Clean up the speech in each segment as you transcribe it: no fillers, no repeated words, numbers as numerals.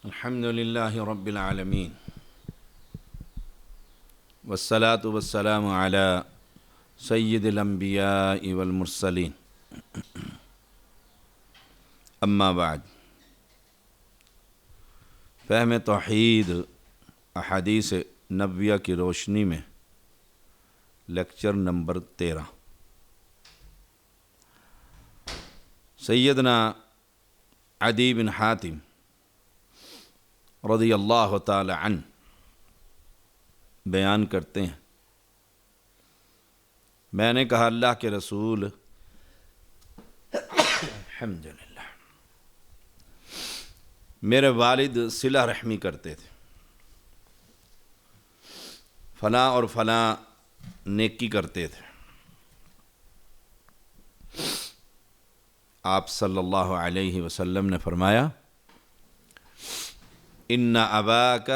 الحمد لله رب العالمين والصلاة والسلام على سيد الأنبياء والمرسلين اما بعد فہم توحید احادیث نبویہ کی روشنی میں لیکچر نمبر 13 سیدنا عدی بن حاتم رضی اللہ تعالی عنہ بیان کرتے ہیں، میں نے کہا اللہ کے رسول الحمدللہ میرے والد صلہ رحمی کرتے تھے، فلاں اور فلاں نیکی کرتے تھے۔ آپ صلی اللہ علیہ وسلم نے فرمایا ان اباک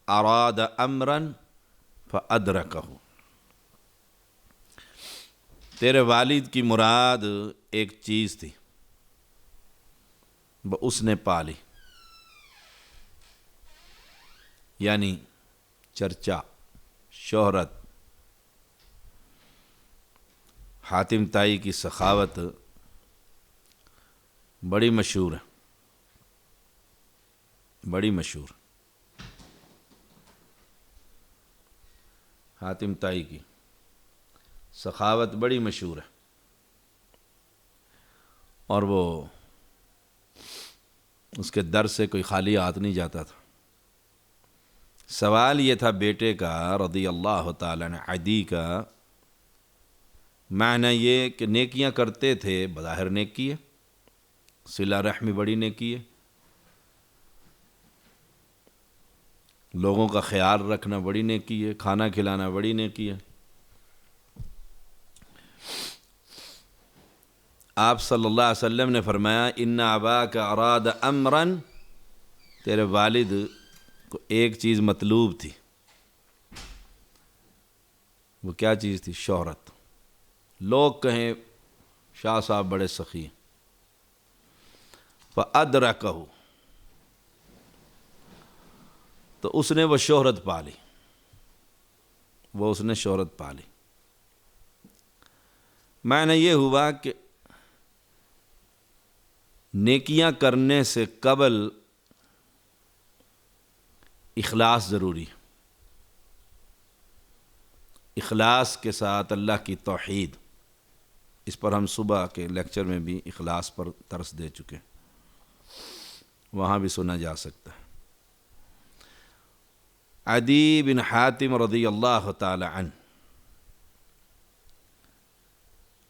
اراد امرا فادرکہ، تیرے والد کی مراد ایک چیز تھی، وہ اس نے پالی، یعنی چرچا، شہرت۔ حاتم تائی کی سخاوت بڑی مشہور ہے، بڑی مشہور۔ حاتم تائی کی سخاوت بڑی مشہور ہے، اور وہ اس کے در سے کوئی خالی ہاتھ نہیں جاتا تھا۔ سوال یہ تھا بیٹے کا رضی اللہ تعالیٰ عنہ عدی کا، معنی یہ کہ نیکیاں کرتے تھے، بظاہر نیکی ہے، صلہ رحمی بڑی نیکی ہے، لوگوں کا خیال رکھنا بڑی نیکی ہے، کھانا کھلانا بڑی نیکی ہے۔ آپ صلی اللہ علیہ وسلم نے فرمایا ان اباک اراد امرا، تیرے والد کو ایک چیز مطلوب تھی، وہ کیا چیز تھی؟ شہرت۔ لوگ کہیں شاہ صاحب بڑے سخی ہیں، فادرکہ، تو اس نے وہ شہرت پالی، وہ اس نے شہرت پالی۔ معنی یہ ہوا کہ نیکیاں کرنے سے قبل اخلاص ضروری ہے، اخلاص کے ساتھ اللہ کی توحید۔ اس پر ہم صبح کے لیکچر میں بھی اخلاص پر درس دے چکے، وہاں بھی سنا جا سکتا ہے۔ عدی بن حاتم رضی اللہ تعالی عنہ،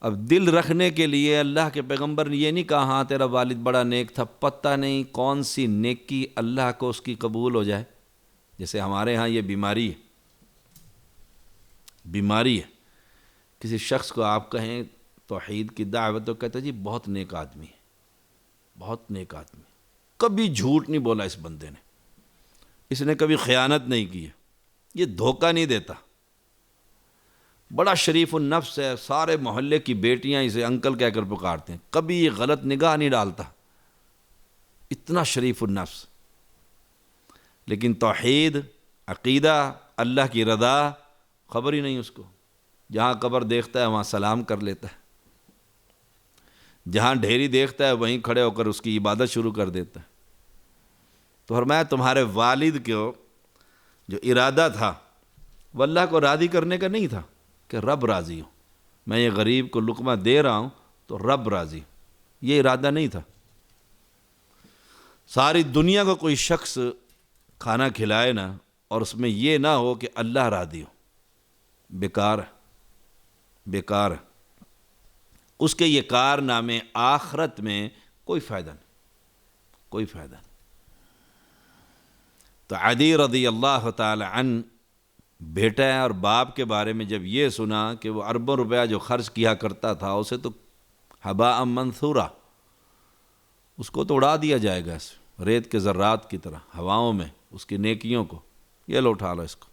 اب دل رکھنے کے لیے اللہ کے پیغمبر نے یہ نہیں کہا ہاں تیرا والد بڑا نیک تھا، پتہ نہیں کون سی نیکی اللہ کو اس کی قبول ہو جائے۔ جیسے ہمارے ہاں یہ بیماری ہے، بیماری ہے، کسی شخص کو آپ کہیں توحید کی دعوت تو کہتا جی بہت نیک آدمی ہے، بہت نیک آدمی ہے، کبھی جھوٹ نہیں بولا اس بندے نے، اس نے کبھی خیانت نہیں کی ہے، یہ دھوکہ نہیں دیتا، بڑا شریف النفس ہے، سارے محلے کی بیٹیاں اسے انکل کہہ کر پکارتے ہیں، کبھی یہ غلط نگاہ نہیں ڈالتا، اتنا شریف النفس۔ لیکن توحید، عقیدہ، اللہ کی رضا خبر ہی نہیں اس کو۔ جہاں قبر دیکھتا ہے وہاں سلام کر لیتا ہے، جہاں ڈھیری دیکھتا ہے وہیں کھڑے ہو کر اس کی عبادت شروع کر دیتا ہے۔ تو فرمایا تمہارے والد کو جو ارادہ تھا وہ اللہ کو راضی کرنے کا نہیں تھا کہ رب راضی ہو، میں یہ غریب کو لقمہ دے رہا ہوں تو رب راضی، یہ ارادہ نہیں تھا۔ ساری دنیا کو کوئی شخص کھانا کھلائے نا اور اس میں یہ نہ ہو کہ اللہ راضی ہو، بیکار ہے، بیکار ہے، اس کے یہ کارنامے آخرت میں کوئی فائدہ نہیں، کوئی فائدہ نہیں۔ تو عدی رضی اللہ تعالی عنہ بیٹا ہے، اور باپ کے بارے میں جب یہ سنا کہ وہ اربوں روپیہ جو خرچ کیا کرتا تھا اسے تو ہباء منثورا، اس کو تو اڑا دیا جائے گا، ریت کے ذرات کی طرح ہواؤں میں، اس کی نیکیوں کو، یہ لو اٹھا لو اس کو۔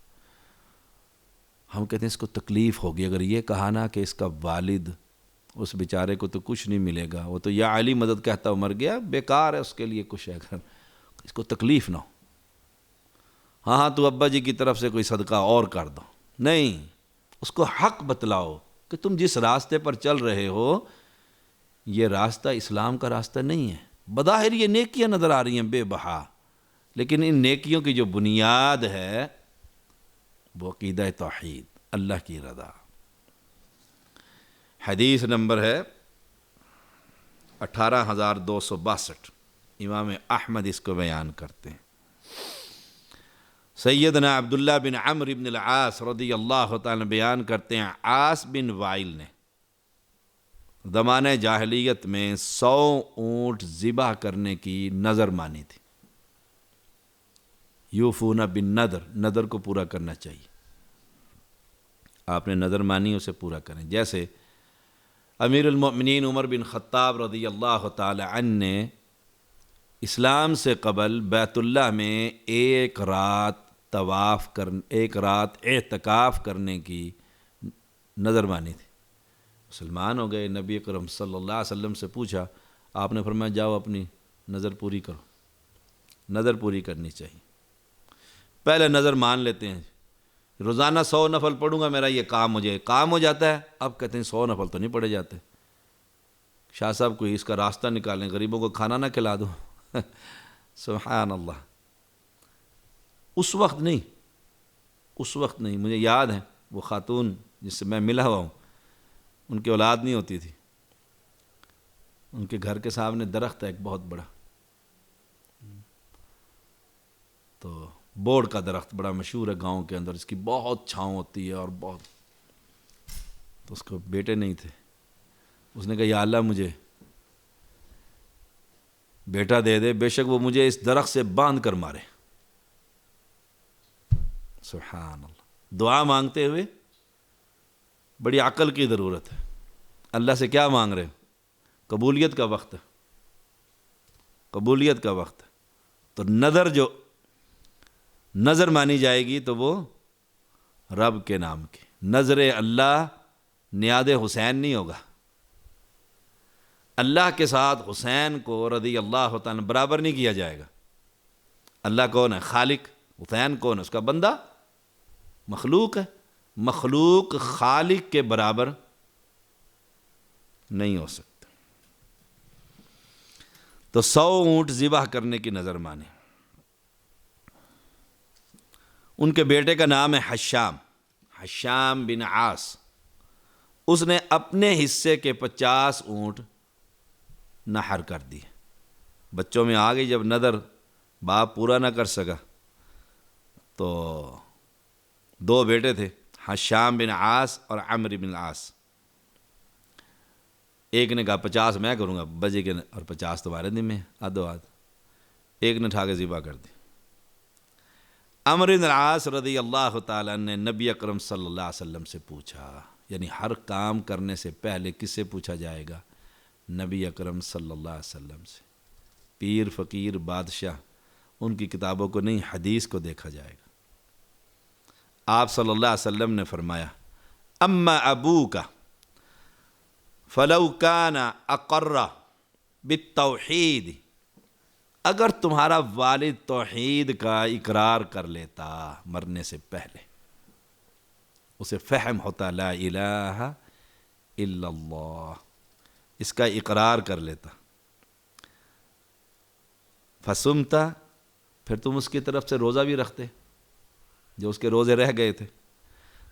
ہم کہتے ہیں اس کو تکلیف ہوگی اگر یہ کہا نا کہ اس کا والد اس بیچارے کو تو کچھ نہیں ملے گا، وہ تو یا علی مدد کہتا وہ مر گیا، بیکار ہے اس کے لیے کچھ ہے۔ اس کو تکلیف نہ ہو، ہاں تو ابا جی کی طرف سے کوئی صدقہ اور کر دو، نہیں، اس کو حق بتلاؤ کہ تم جس راستے پر چل رہے ہو یہ راستہ اسلام کا راستہ نہیں ہے۔ بظاہر یہ نیکیاں نظر آ رہی ہیں بے بہا، لیکن ان نیکیوں کی جو بنیاد ہے وہ عقیدہ توحید، اللہ کی رضا۔ حدیث نمبر ہے 18262، امام احمد اس کو بیان کرتے ہیں۔ سیدنا عبداللہ بن عمرو بن العاص رضی اللہ تعالیٰ بیان کرتے ہیں، عاص بن وائل نے زمانہ جاہلیت میں 100 اونٹ ذبح کرنے کی نظر مانی تھی۔ یوفون بالنذر، نذر کو پورا کرنا چاہیے، آپ نے نظر مانی اسے پورا کریں۔ جیسے امیر المؤمنین عمر بن خطاب رضی اللہ تعالی عنہ نے اسلام سے قبل بیت اللہ میں ایک رات اعتکاف کرنے کی نظر مانی تھی۔ مسلمان ہو گئے، نبی اکرم صلی اللہ علیہ وسلم سے پوچھا، آپ نے فرمایا جاؤ اپنی نظر پوری کرو۔ نظر پوری کرنی چاہیے، پہلے نظر مان لیتے ہیں، روزانہ 100 نفل پڑھوں گا میرا یہ کام ہو جاتا ہے۔ اب کہتے ہیں 100 نفل تو نہیں پڑھے جاتے، شاہ صاحب کوئی اس کا راستہ نکالیں، غریبوں کو کھانا نہ کھلا دو۔ سبحان اللہ، اس وقت نہیں، مجھے یاد ہے وہ خاتون جس سے میں ملا ہوا ہوں، ان کی اولاد نہیں ہوتی تھی، ان کے گھر کے سامنے درخت ہے ایک بہت بڑا، تو بوڑ کا درخت بڑا مشہور ہے گاؤں کے اندر، اس کی بہت چھاؤں ہوتی ہے اور بہت، تو اس کو بیٹے نہیں تھے، اس نے کہا یا اللہ مجھے بیٹا دے دے، بے شک وہ مجھے اس درخت سے باندھ کر مارے۔ سبحان اللہ، دعا مانگتے ہوئے بڑی عقل کی ضرورت ہے۔ اللہ سے کیا مانگ رہے؟ قبولیت کا وقت ہے، قبولیت کا وقت ہے، تو نظر مانی جائے گی تو وہ رب کے نام کی نظر، اللہ نیاد حسین نہیں ہوگا، اللہ کے ساتھ حسین کو رضی اللہ تعالیٰ برابر نہیں کیا جائے گا۔ اللہ کون ہے؟ خالق، حسین کون ہے؟ اس کا بندہ، مخلوق ہے، مخلوق خالق کے برابر نہیں ہو سکتا۔ تو 100 اونٹ ذبح کرنے کی نظر مانے۔ ان کے بیٹے کا نام ہے حشام بن عاص، اس نے اپنے حصے کے 50 اونٹ نحر کر دیے۔ بچوں میں آ گئی جب نظر، باپ پورا نہ کر سکا تو 2 بیٹے تھے، حشام بن عاص اور عمرو بن العاص، ایک نے کہا 50 میں کروں گا بجے کے، اور 50 تمہارے ذمہ ہیں، آدھو آدھ، ایک نے اٹھا کے ذبح کر دی۔ عمرو بن العاص رضی اللہ تعالیٰ نے نبی اکرم صلی اللہ علیہ وسلم سے پوچھا، یعنی ہر کام کرنے سے پہلے کس سے پوچھا جائے گا؟ نبی اکرم صلی اللہ علیہ وسلم سے۔ پیر فقیر بادشاہ ان کی کتابوں کو نہیں، حدیث کو دیکھا جائے گا۔ آپ صلی اللہ علیہ وسلم نے فرمایا، اما ابوک فلو کان اقر بالتوحید، اگر تمہارا والد توحید کا اقرار کر لیتا مرنے سے پہلے، اسے فہم ہوتا لا الہ الا اللہ، اس کا اقرار کر لیتا، فصمتا، پھر تم اس کی طرف سے روزہ بھی رکھتے جو اس کے روزے رہ گئے تھے،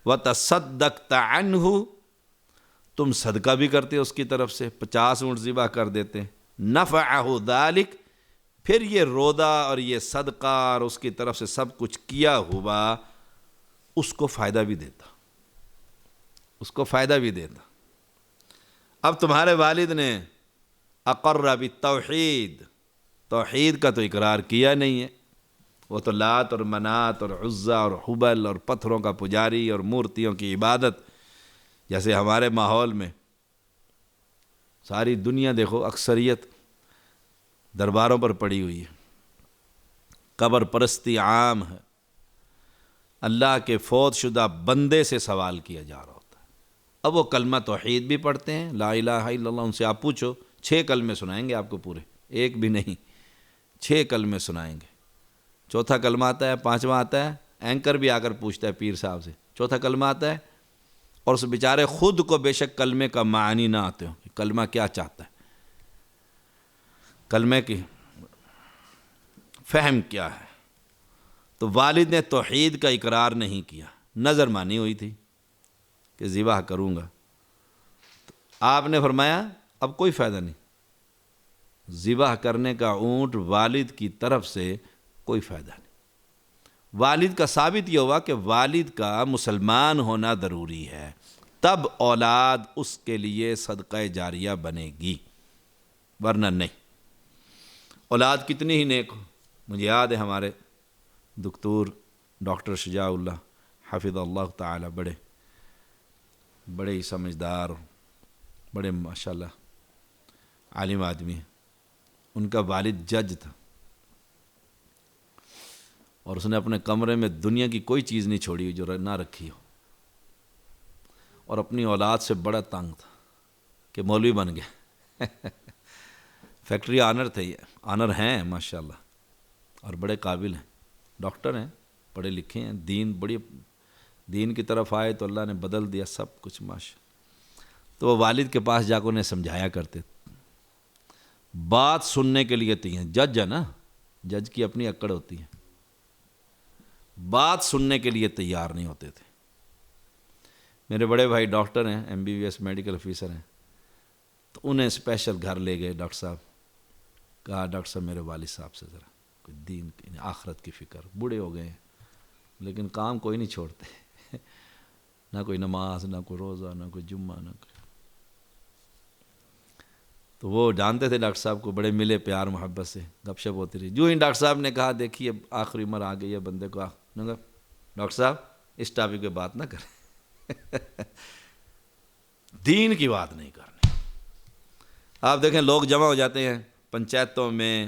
وتصدقت عنہ، تم صدقہ بھی کرتے اس کی طرف سے، 50 اونٹ ذبح کر دیتے، نفعہ ذالک، پھر یہ روزہ اور یہ صدقہ اور اس کی طرف سے سب کچھ کیا ہوا اس کو فائدہ بھی دیتا، اس کو فائدہ بھی دیتا۔ اب تمہارے والد نے اقر بالتوحید، توحید کا تو اقرار کیا نہیں ہے، وہ تو لات اور منات اور عزا اور حبل اور پتھروں کا پجاری اور مورتیوں کی عبادت، جیسے ہمارے ماحول میں ساری دنیا دیکھو اکثریت درباروں پر پڑی ہوئی ہے، قبر پرستی عام ہے، اللہ کے فوت شدہ بندے سے سوال کیا جا رہا ہوتا ہے۔ اب وہ کلمہ توحید بھی پڑھتے ہیں، لا الہ الا اللہ، ان سے آپ پوچھو 6 کلمے سنائیں گے آپ کو پورے، ایک بھی نہیں، 6 کلمے سنائیں گے. چوتھا کلمہ آتا ہے، 5واں آتا ہے، اینکر بھی آ کر پوچھتا ہے پیر صاحب سے، چوتھا کلمہ آتا ہے، اور اس بیچارے خود کو بے شک کلمے کا معنی نہ آتے ہو کہ کلمہ کیا چاہتا ہے، کلمے کی فہم کیا ہے. تو والد نے توحید کا اقرار نہیں کیا، نظر مانی ہوئی تھی کہ ذبح کروں گا. تو آپ نے فرمایا اب کوئی فائدہ نہیں، ذبح کرنے کا اونٹ والد کی طرف سے کوئی فائدہ نہیں. والد کا ثابت یہ ہوا کہ والد کا مسلمان ہونا ضروری ہے، تب اولاد اس کے لیے صدقہ جاریہ بنے گی، ورنہ نہیں. اولاد کتنی ہی نیک ہو. مجھے یاد ہے ہمارے دکتور ڈاکٹر شجاع اللہ حفظ اللہ تعالی، بڑے ہی سمجھدار، بڑے ماشاءاللہ عالم آدمی ہیں. ان کا والد جج تھا، اور اس نے اپنے کمرے میں دنیا کی کوئی چیز نہیں چھوڑی جو نہ رکھی ہو، اور اپنی اولاد سے بڑا تنگ تھا کہ مولوی بن گیا. فیکٹری آنر تھے، یہ آنر ہیں ماشاءاللہ، اور بڑے قابل ہیں، ڈاکٹر ہیں، پڑھے لکھے ہیں، دین کی طرف آئے تو اللہ نے بدل دیا سب کچھ ماشاء. تو وہ والد کے پاس جا کر انہیں سمجھایا کرتے، بات سننے کے لیے تھی، جج ہے نا، جج کی اپنی اکڑ ہوتی ہے، بات سننے کے لیے تیار نہیں ہوتے تھے. میرے بڑے بھائی ڈاکٹر ہیں، MBBS میڈیکل آفیسر ہیں، تو انہیں اسپیشل گھر لے گئے ڈاکٹر صاحب. کہا ڈاکٹر صاحب میرے والد صاحب سے ذرا کوئی دین آخرت کی فکر، بوڑھے ہو گئے ہیں لیکن کام کوئی نہیں چھوڑتے، نہ کوئی نماز، نہ کوئی روزہ، نہ کوئی جمعہ، نہ کوئی. تو وہ جانتے تھے ڈاکٹر صاحب کو، بڑے ملے پیار محبت سے، گپ شپ ہوتی رہی. جو ہی ڈاکٹر صاحب نے کہا دیکھیے آخری عمر آ گئی ہے بندے کو، ڈاکٹر صاحب اس ٹاپک پہ بات نہ کریں، دین کی بات نہیں کرنی. آپ دیکھیں لوگ جمع ہو جاتے ہیں پنچایتوں میں،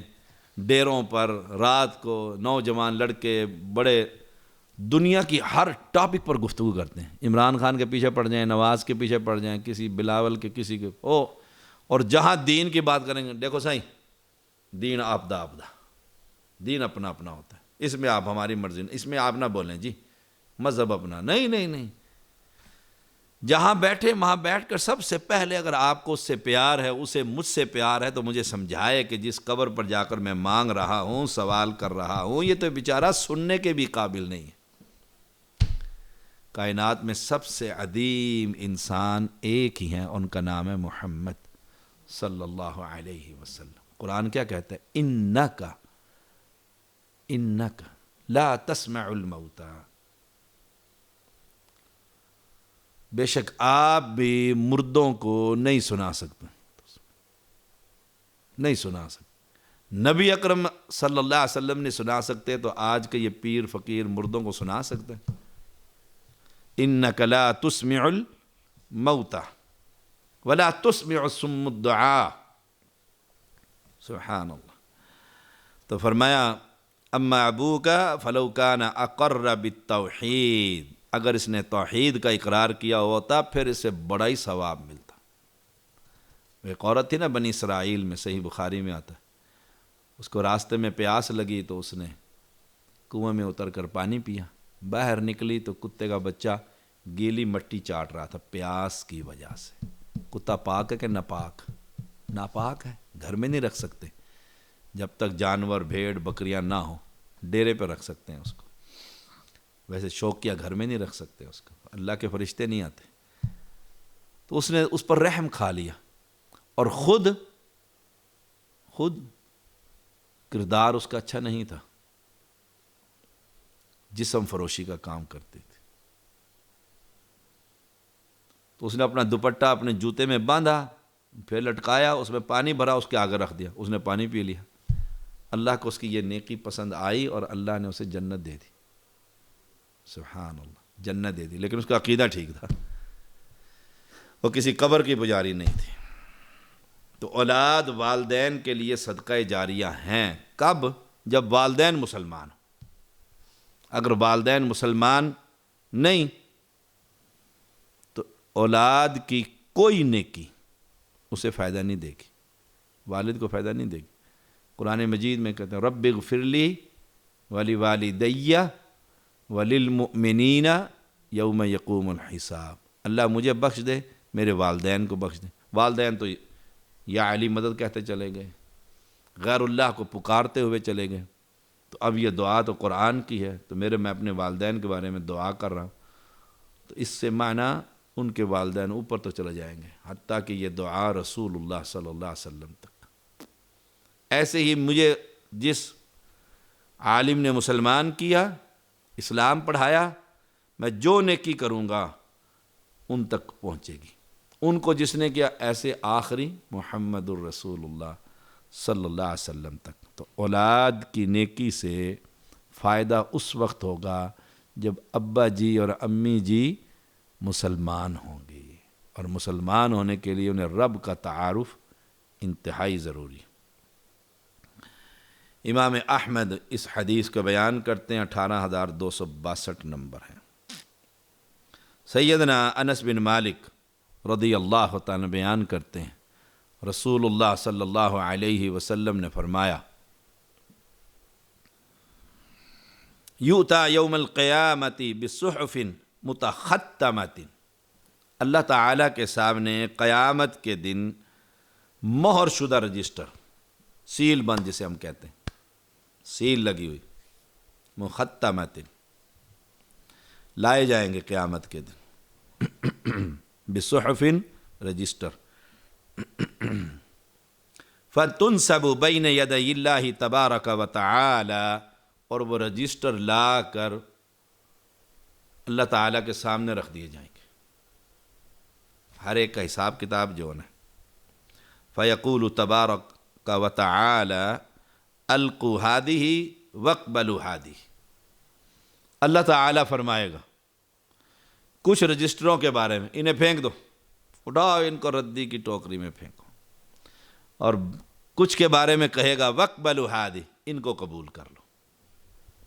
ڈیروں پر، رات کو نوجوان لڑکے بڑے دنیا کی ہر ٹاپک پر گفتگو کرتے ہیں. عمران خان کے پیچھے پڑ جائیں، نواز کے پیچھے پڑ جائیں، کسی بلاول کے، کسی کے، اور جہاں دین کی بات کریں گے، دیکھو سائیں دین آپدا، دین اپنا اپنا ہوتا ہے، اس میں آپ ہماری مرضی نہیں، اس میں آپ نہ بولیں جی مذہب اپنا، نہیں. جہاں بیٹھے وہاں بیٹھ کر سب سے پہلے اگر آپ کو اس سے پیار ہے، اسے مجھ سے پیار ہے، تو مجھے سمجھائے کہ جس قبر پر جا کر میں مانگ رہا ہوں، سوال کر رہا ہوں، یہ تو بیچارہ سننے کے بھی قابل نہیں ہے. کائنات میں سب سے عظیم انسان ایک ہی ہیں، ان کا نام ہے محمد صلی اللہ علیہ وسلم. قرآن کیا کہتا ہے؟ انک لا تسمع الموتى، بے شک آپ بھی مردوں کو نہیں سنا سکتے، نہیں سنا سکتے. نبی اکرم صلی اللہ علیہ وسلم نے سنا سکتے تو آج کے یہ پیر فقیر مردوں کو سنا سکتے. انک لا تسمع الموتى ولا تسمع الصم الدعاء. سبحان اللہ. تو فرمایا اما ابوک فلو کان اقر بالتوحید، اگر اس نے توحید کا اقرار کیا ہوتا پھر اسے بڑا ہی ثواب ملتا. ایک عورت تھی نا بنی اسرائیل میں، صحیح بخاری میں آتا ہے، اس کو راستے میں پیاس لگی تو اس نے کنویں میں اتر کر پانی پیا. باہر نکلی تو کتے کا بچہ گیلی مٹی چاٹ رہا تھا پیاس کی وجہ سے. کتا پاک ہے کہ ناپاک؟ ناپاک ہے، گھر میں نہیں رکھ سکتے جب تک جانور بھیڑ بکریاں نہ ہوں. ڈیرے پہ رکھ سکتے ہیں اس کو، ویسے شوقیہ گھر میں نہیں رکھ سکتے اس کو، اللہ کے فرشتے نہیں آتے. تو اس نے اس پر رحم کھا لیا، اور خود کردار اس کا اچھا نہیں تھا، جسم فروشی کا کام کرتے تھے. تو اس نے اپنا دوپٹہ اپنے جوتے میں باندھا، پھر لٹکایا، اس میں پانی بھرا، اس کے آگے رکھ دیا، اس نے پانی پی لیا. اللہ کو اس کی یہ نیکی پسند آئی اور اللہ نے اسے جنت دے دی. سبحان اللہ، جنت دے دی. لیکن اس کا عقیدہ ٹھیک تھا، وہ کسی قبر کی پجاری نہیں تھی. تو اولاد والدین کے لیے صدقہ جاریہ ہیں. کب؟ جب والدین مسلمان ہوں. اگر والدین مسلمان نہیں تو اولاد کی کوئی نیکی اسے فائدہ نہیں دے گی، والد کو فائدہ نہیں دے گی. قرآن مجید میں کہتے ہیں رب اغفر لی ولوالدی وللمؤمنین یوم یقوم الحساب، اللہ مجھے بخش دے، میرے والدین کو بخش دے۔ والدین تو یا علی مدد کہتے چلے گئے، غیر اللہ کو پکارتے ہوئے چلے گئے، تو اب یہ دعا تو قرآن کی ہے، تو میں اپنے والدین کے بارے میں دعا کر رہا ہوں، تو اس سے معنی ان کے والدین اوپر تو چلے جائیں گے، حتیٰ کہ یہ دعا رسول اللہ صلی اللہ علیہ وسلم تک۔ ایسے ہی مجھے جس عالم نے مسلمان کیا، اسلام پڑھایا، میں جو نیکی کروں گا ان تک پہنچے گی، ان کو جس نے کیا ایسے آخری محمد الرسول اللہ صلی اللہ علیہ وسلم تک۔ تو اولاد کی نیکی سے فائدہ اس وقت ہوگا جب ابا جی اور امی جی مسلمان ہوں گے، اور مسلمان ہونے کے لیے انہیں رب کا تعارف انتہائی ضروری۔ امام احمد اس حدیث کو بیان کرتے ہیں، 18262 نمبر ہے۔ سیدنا انس بن مالک رضی اللہ تعالیٰ بیان کرتے ہیں رسول اللہ صلی اللہ علیہ وسلم نے فرمایا یؤتی یوم القیامت بصحف متختمۃ، اللہ تعالیٰ کے سامنے قیامت کے دن مہر شدہ رجسٹر، سیل بند جسے ہم کہتے ہیں، سیل لگی ہوئی، مختمۃ، لائے جائیں گے قیامت کے دن، بصحف رجسٹر، فتنصب بین یدی اللہ تبارک و تعالی، اور وہ رجسٹر لا کر اللہ تعالیٰ کے سامنے رکھ دیے جائیں گے، ہر ایک کا حساب کتاب جو ہے۔ فیقول تبارک و تعالی القوا ہذہ واقبلوا ہذہ، اللہ تعالیٰ فرمائے گا کچھ رجسٹروں کے بارے میں، انہیں پھینک دو، اٹھاؤ ان کو ردی کی ٹوکری میں پھینکو، اور کچھ کے بارے میں کہے گا واقبلوا ہذہ، ان کو قبول کر لو،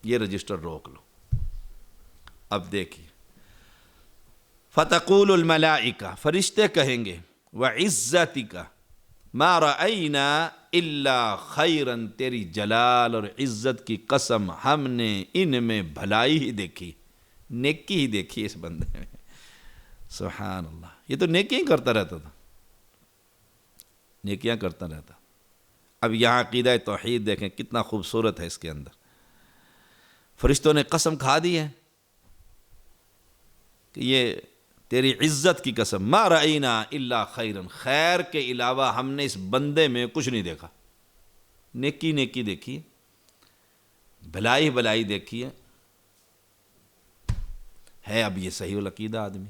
یہ رجسٹر روک لو۔ اب دیکھیے، فتقول الملائکہ، فرشتے کہیں گے وعزتک ما رأینا الا خیرا، تیری جلال اور عزت کی قسم ہم نے ان میں بھلائی ہی دیکھی، نیکی ہی دیکھی اس بندے میں۔ سبحان اللہ، یہ تو نیکیاں ہی کرتا رہتا تھا، نیکیاں کرتا رہتا۔ اب یہاں عقیدہ توحید دیکھیں کتنا خوبصورت ہے اس کے اندر۔ فرشتوں نے قسم کھا دی ہے کہ یہ تیری عزت کی قسم، ما رأینا الا خیرا، خیر کے علاوہ ہم نے اس بندے میں کچھ نہیں دیکھا، نیکی نیکی دیکھی ہے، بھلائی بھلائی دیکھی ہے اب یہ صحیح العقیدہ آدمی،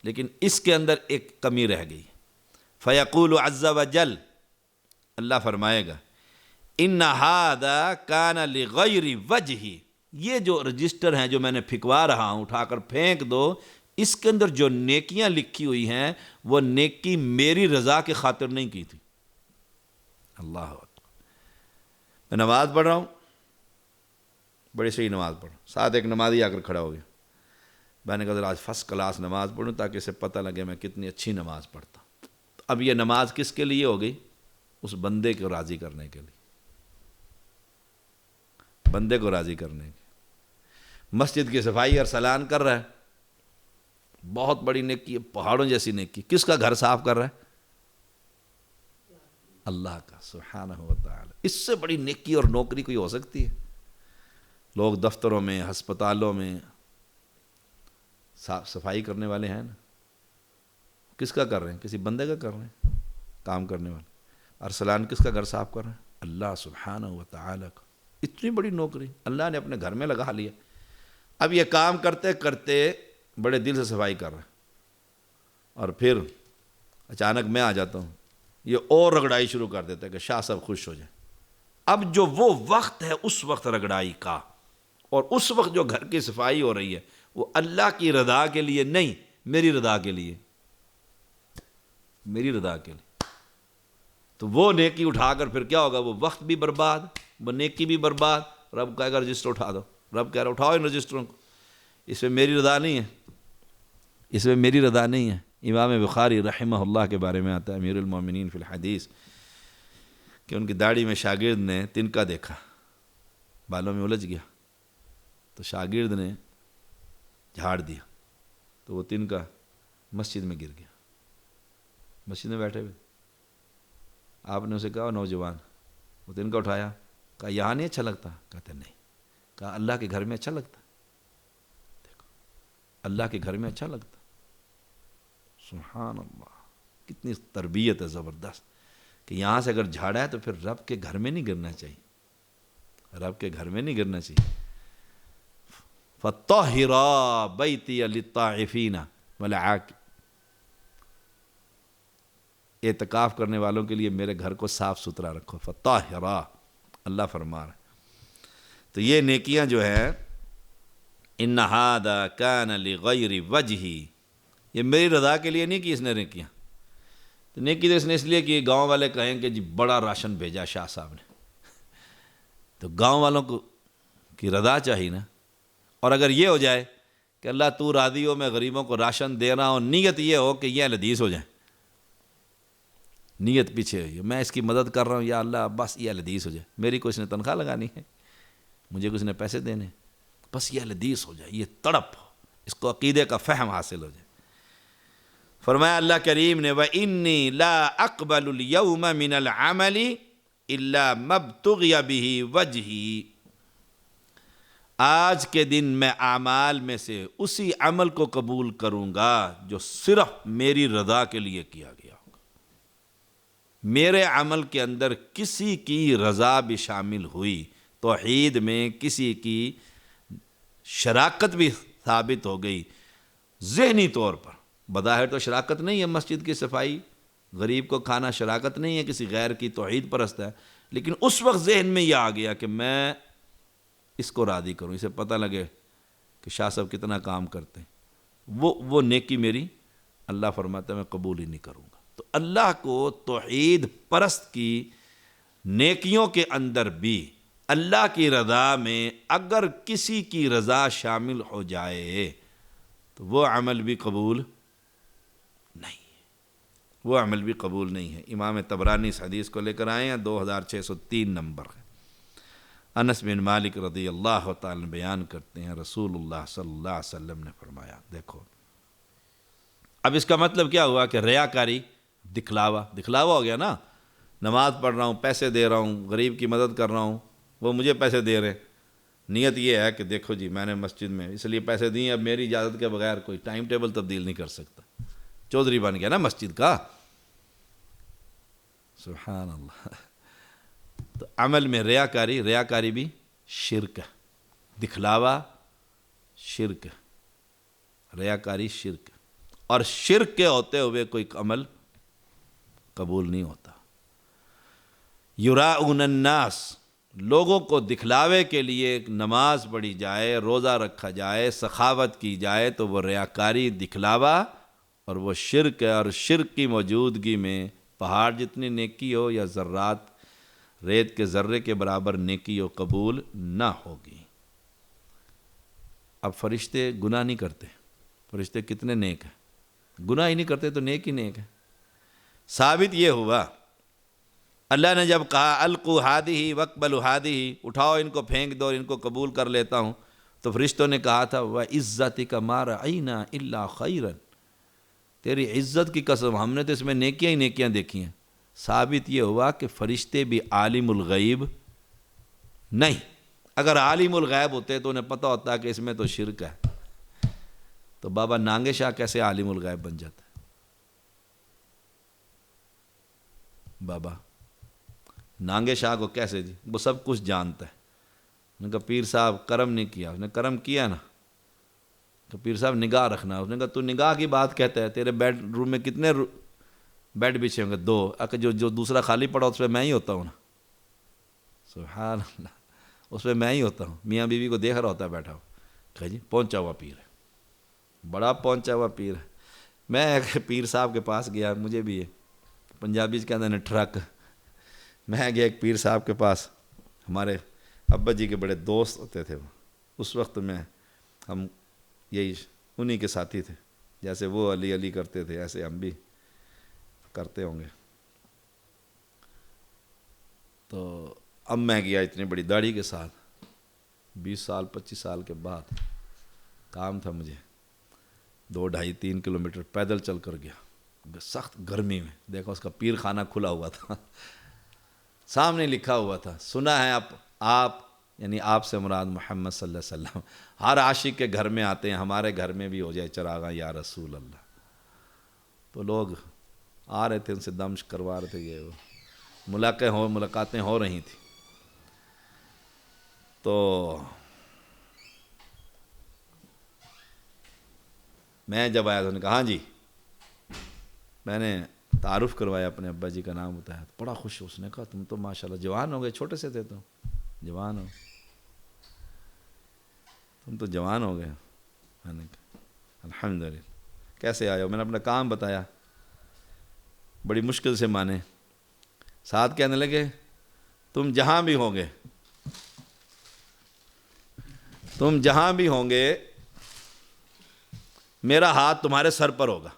لیکن اس کے اندر ایک کمی رہ گئی۔ فیقول عز وجل، اللہ فرمائے گا ان ھذا کان لغیر وجہ، یہ جو رجسٹر ہیں جو میں نے پھکوا رہا ہوں، اٹھا کر پھینک دو، اس کے اندر جو نیکیاں لکھی ہوئی ہیں وہ نیکی میری رضا کی خاطر نہیں کی تھی۔ اللہ اکبر، میں نماز پڑھ رہا ہوں، بڑی صحیح نماز پڑھ رہا ہوں، ساتھ ایک نمازی آ کر کھڑا ہو گیا، میں نے کہا ذرا آج فرسٹ کلاس نماز پڑھوں تاکہ اسے پتہ لگے میں کتنی اچھی نماز پڑھتا ہوں۔ اب یہ نماز کس کے لیے ہو گئی؟ اس بندے کو راضی کرنے کے لیے، بندے کو راضی کرنے کے۔ مسجد کی صفائی ارسلان کر رہا ہے، بہت بڑی نیکی ہے، پہاڑوں جیسی نیکی، کس کا گھر صاف کر رہا ہے؟ اللہ کا سبحانہ و تعالی۔ اس سے بڑی نیکی اور نوکری کوئی ہو سکتی ہے؟ لوگ دفتروں میں، ہسپتالوں میں صاف صفائی کرنے والے ہیں نا، کس کا کر رہے ہیں؟ کسی بندے کا کر رہے ہیں کام کرنے والے۔ ارسلان کس کا گھر صاف کر رہے ہیں؟ اللہ سبحانہ و تعالی کا۔ اتنی بڑی نوکری اللہ نے اپنے گھر میں لگا لیا۔ اب یہ کام کرتے کرتے بڑے دل سے صفائی کر رہے ہیں، اور پھر اچانک میں آ جاتا ہوں، یہ اور رگڑائی شروع کر دیتا ہے کہ شاہ صاحب خوش ہو جائیں۔ اب جو وہ وقت ہے اس وقت رگڑائی کا، اور اس وقت جو گھر کی صفائی ہو رہی ہے وہ اللہ کی رضا کے لیے نہیں، میری رضا کے لیے، میری رضا کے لیے۔ تو وہ نیکی اٹھا کر پھر کیا ہوگا؟ وہ وقت بھی برباد، وہ نیکی بھی برباد۔ رب کہے گا رجسٹر اٹھا دو، رب کہہ رہا اٹھاؤ ان رجسٹروں کو، اس میں میری رضا نہیں ہے، اس میں میری رضا نہیں ہے۔ امام بخاری رحمہ اللہ کے بارے میں آتا ہے، امیر المومنین فی الحدیث، کہ ان کی داڑھی میں شاگرد نے تنکا دیکھا، بالوں میں الجھ گیا، تو شاگرد نے جھاڑ دیا تو وہ تنکا مسجد میں گر گیا۔ مسجد میں بیٹھے ہوئے آپ نے اسے کہا نوجوان، وہ تنکا اٹھایا، کہا یہاں نہیں اچھا لگتا؟ کہتے نہیں۔ کہا اللہ کے گھر میں اچھا لگتا؟ دیکھو اللہ کے گھر میں اچھا لگتا۔ سبحان اللہ، کتنی تربیت ہے زبردست، کہ یہاں سے اگر جھاڑا ہے تو پھر رب کے گھر میں نہیں گرنا چاہیے، رب کے گھر میں نہیں گرنا چاہیے۔ فَطَهِّرَا بَيْتِيَ لِلطَّائِفِينَ وَالْعَاكِفِينَ، اعتکاف کرنے والوں کے لیے میرے گھر کو صاف ستھرا رکھو۔ فَطَهِّرَا، اللہ فرما رہا ہے۔ تو یہ نیکیاں جو ہیں، ان هذا كان لغیر وجہی، یہ میری رضا کے لیے نہیں کی اس نے نیکیاں۔ تو نیکی تو اس نے اس لیے کی گاؤں والے کہیں کہ جی بڑا راشن بھیجا شاہ صاحب نے، تو گاؤں والوں کو کی رضا چاہیے نا۔ اور اگر یہ ہو جائے کہ اللہ تو راضی ہو، میں غریبوں کو راشن دے رہا ہوں، نیت یہ ہو کہ یہ اہل حدیث ہو جائیں، نیت پیچھے ہوئی ہے میں اس کی مدد کر رہا ہوں، یا اللہ بس یہ اہل حدیث ہو جائے، میری کو اس نے تنخواہ لگانی ہے، مجھے کس نے پیسے دینے، بس یہ اہل حدیث ہو جائے، یہ تڑپ ہو، اس کو عقیدے کا فہم حاصل ہو جائے۔ فرمایا اللہ کریم نے وَإِنِّي لَا أَقْبَلُ الْيَوْمَ مِنَ الْعَمَلِ إِلَّا مَبْتُغِيَ بِهِ وَجْهِي، آج کے دن میں اعمال میں سے اسی عمل کو قبول کروں گا جو صرف میری رضا کے لیے کیا گیا ہوگا، میرے عمل کے اندر کسی کی رضا بھی شامل ہوئی، توحید میں کسی کی شراکت بھی ثابت ہو گئی، ذہنی طور پر بظاہر تو شراکت نہیں ہے، مسجد کی صفائی، غریب کو کھانا شراکت نہیں ہے، کسی غیر کی توحید پرست ہے، لیکن اس وقت ذہن میں یہ آ گیا کہ میں اس کو راضی کروں، اسے پتہ لگے کہ شاہ صاحب کتنا کام کرتے ہیں، وہ نیکی میری اللہ فرماتا ہے میں قبول ہی نہیں کروں گا۔ تو اللہ کو توحید پرست کی نیکیوں کے اندر بھی اللہ کی رضا میں اگر کسی کی رضا شامل ہو جائے تو وہ عمل بھی قبول نہیں ہے، وہ عمل بھی قبول نہیں ہے۔ امام طبرانی اس حدیث کو لے کر آئے ہیں، 2603 نمبر ہے۔ انس بن مالک رضی اللہ تعالیٰ بیان کرتے ہیں رسول اللہ صلی اللہ علیہ وسلم نے فرمایا، دیکھو اب اس کا مطلب کیا ہوا کہ ریاکاری، دکھلاوا ہو گیا نا، نماز پڑھ رہا ہوں، پیسے دے رہا ہوں، غریب کی مدد کر رہا ہوں، وہ مجھے پیسے دے رہے ہیں، نیت یہ ہے کہ دیکھو جی میں نے مسجد میں اس لیے پیسے دیے، اب میری اجازت کے بغیر کوئی ٹائم ٹیبل تبدیل نہیں کر سکتا، چودھری بن گیا نا مسجد کا، سبحان اللہ۔ تو عمل میں ریاکاری بھی شرک ہے، دکھلاوا شرک ہے، ریاکاری شرک ہے، اور شرک کے ہوتے ہوئے کوئی عمل قبول نہیں ہوتا۔ یراؤن الناس، لوگوں کو دکھلاوے کے لیے نماز پڑھی جائے، روزہ رکھا جائے، سخاوت کی جائے تو وہ ریاکاری، دکھلاوا اور وہ شرک ہے، اور شرک کی موجودگی میں پہاڑ جتنی نیکی ہو یا ذرات ریت کے ذرے کے برابر نیکی ہو قبول نہ ہوگی۔ اب فرشتے گناہ نہیں کرتے، فرشتے کتنے نیک ہیں، گناہ ہی نہیں کرتے تو نیک ہی نیک ہے۔ ثابت یہ ہوا اللہ نے جب کہا القوا ہادہ واقبلوا ہادہ، اٹھاؤ ان کو پھینک دو اور ان کو قبول کر لیتا ہوں، تو فرشتوں نے کہا تھا وَعِزَّتِكَ مَا رَأَيْنَا إِلَّا خَيْرًا، تیری عزت کی قسم ہم نے تو اس میں نیکیاں ہی نیکیاں دیکھی ہیں۔ ثابت یہ ہوا کہ فرشتے بھی عالم الغیب نہیں، اگر عالم الغیب ہوتے تو انہیں پتہ ہوتا کہ اس میں تو شرک ہے، تو بابا نانگے شاہ کیسے عالم الغیب بن جاتا ہے؟ بابا نانگے شاہ کو کیسے، جی وہ سب کچھ جانتا ہے۔ انہوں نے کہا پیر صاحب کرم نہیں کیا، اس نے کرم کیا نا، تو پیر صاحب نگاہ رکھنا، اس نے کہا تو نگاہ کی بات کہتا ہے، تیرے بیڈ روم میں کتنے بیڈ بچھے ہوں گے؟ 2، جو دوسرا خالی پڑا اس پہ میں ہی ہوتا ہوں نا، سبحان اللہ، اس پہ میں ہی ہوتا ہوں، میاں بیوی کو دیکھ رہا ہوتا ہے بیٹھا ہو، کہا جی پہنچا ہوا پیر ہے، بڑا پہنچا ہوا پیر ہے۔ میں ایک پیر صاحب کے پاس گیا، مجھے بھی ہے پنجابی کے اندر ٹرک، میں گیا ایک پیر صاحب کے پاس، ہمارے ابا جی کے بڑے دوست ہوتے تھے وہ، اس وقت میں ہم یہی انہی کے ساتھی تھے، جیسے وہ علی علی کرتے تھے ایسے ہم بھی کرتے ہوں گے۔ تو اب میں گیا اتنی بڑی داڑھی کے ساتھ، 20 سال 25 سال کے بعد کام تھا مجھے، 2 ڈھائی 3 کلومیٹر پیدل چل کر گیا، سخت گرمی میں، دیکھا اس کا پیر خانہ کھلا ہوا تھا، سامنے لکھا ہوا تھا، سنا ہے آپ یعنی آپ سے مراد محمد صلی اللہ علیہ وسلم ہر عاشق کے گھر میں آتے ہیں، ہمارے گھر میں بھی ہو جائے چراغاں یا رسول اللہ۔ تو لوگ آ رہے تھے، ان سے دمش کروا رہے تھے، یہ وہ ملاقاتیں ہو رہی تھیں۔ تو میں جب آیا تو نے کہا ہاں جی، میں نے تعارف کروایا، اپنے ابا جی کا نام بتایا، بڑا خوش ہو، اس نے کہا تم تو ماشاءاللہ جوان ہو گئے، چھوٹے سے تھے تو جوان ہو، تم تو جوان ہو گئے۔ میں نے کہا الحمدللہ، کیسے آئے ہو؟ میں نے اپنا کام بتایا، بڑی مشکل سے مانے، ساتھ کہنے لگے تم جہاں بھی ہوں گے، تم جہاں بھی ہوں گے میرا ہاتھ تمہارے سر پر ہوگا۔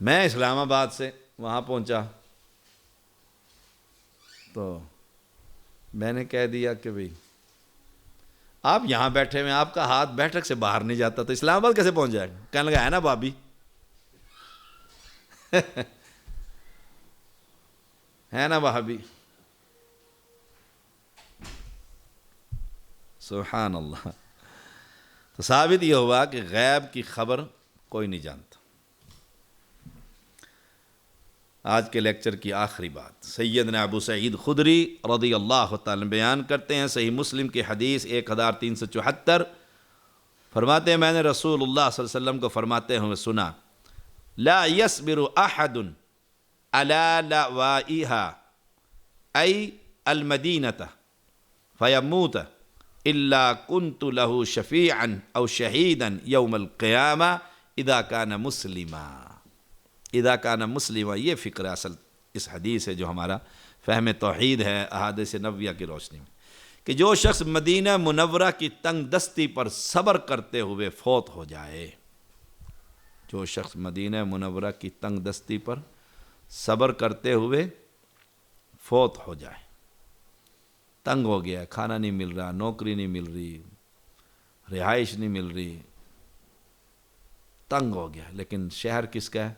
میں اسلام آباد سے وہاں پہنچا تو میں نے کہہ دیا کہ بھئی آپ یہاں بیٹھے ہوئے، آپ کا ہاتھ بیٹھک سے باہر نہیں جاتا تو اسلام آباد کیسے پہنچ جائے گا؟ کہنے لگا ہے نا بابی، ہے نا بھابی۔ سبحان اللہ۔ تو ثابت یہ ہوا کہ غیب کی خبر کوئی نہیں جانتا۔ آج کے لیکچر کی آخری بات، سیدنا ابو سعید خدری رضی اللہ تعالیٰ بیان کرتے ہیں، صحیح مسلم کی حدیث 1374، فرماتے ہیں میں نے رسول اللہ صلی اللہ علیہ وسلم کو فرماتے ہوئے سنا، لا يصبر احد على لوائها ای المدینة فیموت الا كنت له شفیعا او شہیدا یوم القیامہ اذا كان مسلما۔ اذا كان مسلما، یہ فکر اصل اس حدیث ہے جو ہمارا فہم توحید ہے احادیث نبویہ کی روشنی میں، کہ جو شخص مدینہ منورہ کی تنگ دستی پر صبر کرتے ہوئے فوت ہو جائے، جو شخص مدینہ منورہ کی تنگ دستی پر صبر کرتے ہوئے فوت ہو جائے، تنگ ہو گیا، کھانا نہیں مل رہا، نوکری نہیں مل رہی، رہائش نہیں مل رہی، تنگ ہو گیا، لیکن شہر کس کا ہے؟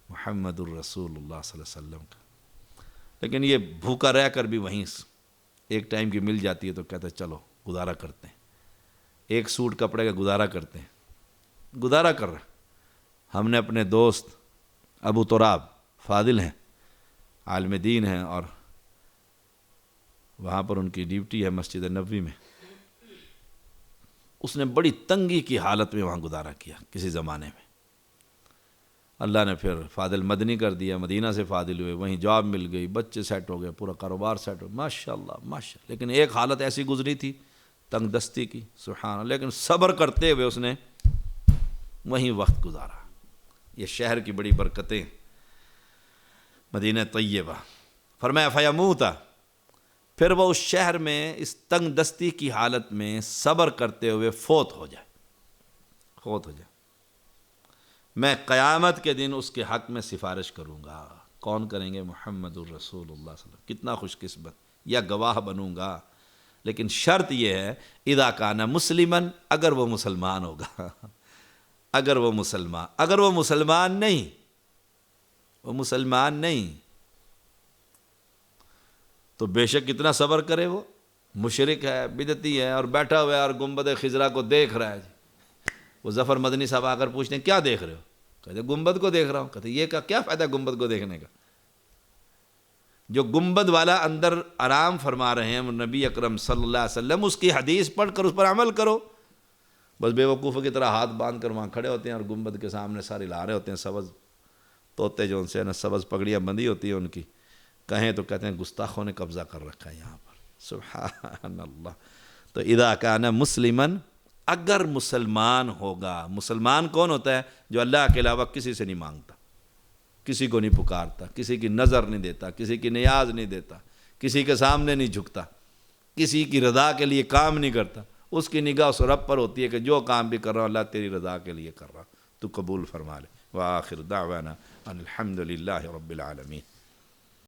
محمد الرسول اللہ صلی اللہ علیہ وسلم کا، لیکن یہ بھوکا رہ کر بھی وہیں ایک ٹائم کی مل جاتی ہے تو کہتے ہیں چلو گزارا کرتے ہیں، ایک سوٹ کپڑے کا گزارا کرتے ہیں، گزارا کر رہے۔ ہم نے اپنے دوست ابو تراب فاضل ہیں، عالم دین ہیں، اور وہاں پر ان کی ڈیوٹی ہے مسجد نبوی میں، اس نے بڑی تنگی کی حالت میں وہاں گزارا کیا کسی زمانے میں، اللہ نے پھر فاضل مدنی کر دیا، مدینہ سے فاضل ہوئے، وہیں جاب مل گئی، بچے سیٹ ہو گئے، پورا کاروبار سیٹ ہو گیا، ماشاءاللہ ماشاءاللہ، لیکن ایک حالت ایسی گزری تھی تنگ دستی کی، سبحان اللہ، لیکن صبر کرتے ہوئے اس نے وہیں وقت گزارا۔ یہ شہر کی بڑی برکتیں، مدینہ طیبہ۔ فرمایا فیموتا، پھر وہ اس شہر میں اس تنگ دستی کی حالت میں صبر کرتے ہوئے فوت ہو جائے، فوت ہو جائے، میں قیامت کے دن اس کے حق میں سفارش کروں گا۔ کون کریں گے؟ محمد الرسول اللہ صلی اللہ علیہ وسلم۔ کتنا خوش قسمت، یا گواہ بنوں گا، لیکن شرط یہ ہے اذا کان مسلما، اگر وہ مسلمان ہوگا، اگر وہ مسلمان نہیں، وہ مسلمان نہیں تو بے شک کتنا صبر کرے، وہ مشرک ہے، بدعتی ہے، اور بیٹھا ہوا ہے اور گنبد خضرا کو دیکھ رہا ہے۔ وہ ظفر مدنی صاحب آ کر پوچھتے ہیں کیا دیکھ رہے ہو؟ کہتے گنبد کو دیکھ رہا ہوں۔ کہتے یہ کیا فائدہ گنبد کو دیکھنے کا؟ جو گنبد والا اندر آرام فرما رہے ہیں نبی اکرم صلی اللہ علیہ وسلم، اس کی حدیث پڑھ کر اس پر عمل کرو۔ بس بے وقوفوں کی طرح ہاتھ باندھ کر وہاں کھڑے ہوتے ہیں اور گنبد کے سامنے سارے لا رہے ہوتے ہیں، سبز طوطے جو ان سے نا سبز پگڑیاں بندھی ہوتی ہیں ان کی، کہیں تو کہتے ہیں گستاخوں نے قبضہ کر رکھا ہے یہاں پر، سبحان اللہ۔ تو اذا کان مسلما، اگر مسلمان ہوگا، مسلمان کون ہوتا ہے؟ جو اللہ کے علاوہ کسی سے نہیں مانگتا، کسی کو نہیں پکارتا، کسی کی نظر نہیں دیتا، کسی کی نیاز نہیں دیتا، کسی کے سامنے نہیں جھکتا، کسی کی رضا کے لیے کام نہیں کرتا، اس کی نگاہ اس رب پر ہوتی ہے کہ جو کام بھی کر رہا ہوں اللہ تیری رضا کے لیے کر رہا ہوں، تو قبول فرما لے۔ وآخر دعوانا ان الحمد للہ رب العالمین۔